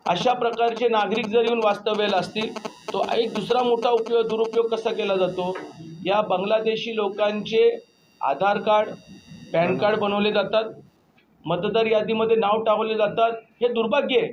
अशा प्रकारचे नागरिक जर येऊन वास्तव्याला असतील तो एक दुसरा मोठा दुरुपयोग कसा केला जातो, या बांगलादेशी लोकांचे आधार कार्ड पॅन कार्ड बनवले जातात, मतदार यादीमध्ये नाव टाकले जातात। हे दुर्भाग्य आहे।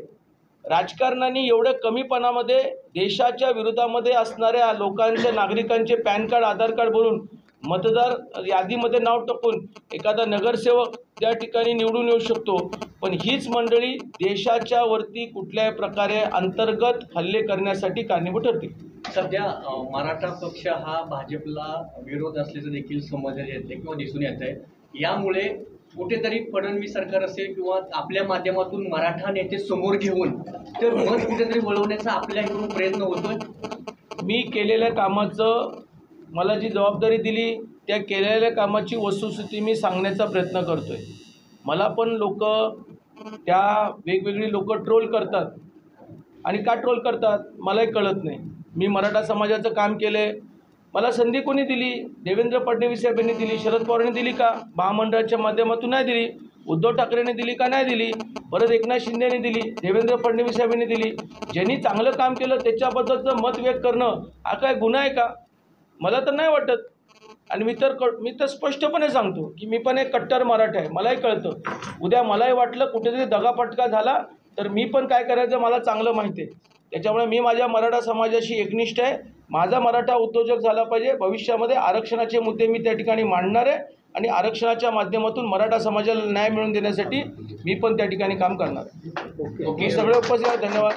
राजकारणाने एवढ्या कमीपणामध्ये देशाच्या विरोधामध्ये असणाऱ्या लोकांच्या नागरिकांचे पॅन कार्ड आधार कार्ड बनवून मतदार यादीमध्ये नाव टाकून एखादा नगरसेवक त्या ठिकाणी निवडून येऊ शकतो, पण हीच मंडळी देशाच्या वरती कुठल्याही प्रकारे अंतर्गत हल्ले करण्यासाठी कारणीभूत ठरते। सध्या मराठा पक्ष हा भाजपला विरोध असल्याचं देखील समजण्यात येते किंवा दिसून येत आहे। यामुळे कुठेतरी फडणवीस सरकार असेल किंवा आपल्या माध्यमातून मराठा नेते समोर घेऊन तर मत कुठेतरी वळवण्याचा आपल्याकडून प्रयत्न होतोय। मी केलेल्या कामाचं, मला जी जबाबदारी दिली त्या केलेल्या कामाची वस्तुस्थिती मी सांगण्याचा प्रयत्न करतोय। मला पण लोक त्या वेगवेगळी लोक ट्रोल करतात आणि का ट्रोल करतात मलाही कळत नाही। मी मराठा समाजाचं काम केले, मला संधी कोणी दिली? देवेंद्र फडणवीस साहेबांनी दिली, शरद पवारांनी दिली का? महामंडळाच्या माध्यमातून नाही दिली। उद्धव ठाकरेंनी दिली का? नाही दिली। परत एकनाथ शिंदेने दिली, देवेंद्र फडणवीस साहेबांनी दिली। ज्यांनी चांगलं काम केलं त्याच्याबद्दलचं मत व्यक्त करणं हा काय गुन्हा आहे का? मला तर नाही वाटत। आणि मी तर स्पष्टपणे सांगतो की मी पण एक कट्टर मराठा आहे। मलाही कळतं, उद्या मलाही वाटलं कुठेतरी दगाफटका झाला तर मी पण काय करायचं मला चांगलं माहिती आहे। त्याच्यामुळे मी माझ्या मराठा समाजाशी एकनिष्ठ आहे। माझा मराठा उद्योजक झाला पाहिजे। भविष्यामध्ये आरक्षणाचे मुद्दे मी त्या ठिकाणी मांडणार आहे आणि आरक्षणाच्या माध्यमातून मराठा समाजाला न्याय मिळवून देण्यासाठी मी पण त्या ठिकाणी काम करणार आहे। हे सगळे उपस्थित आहेत, धन्यवाद।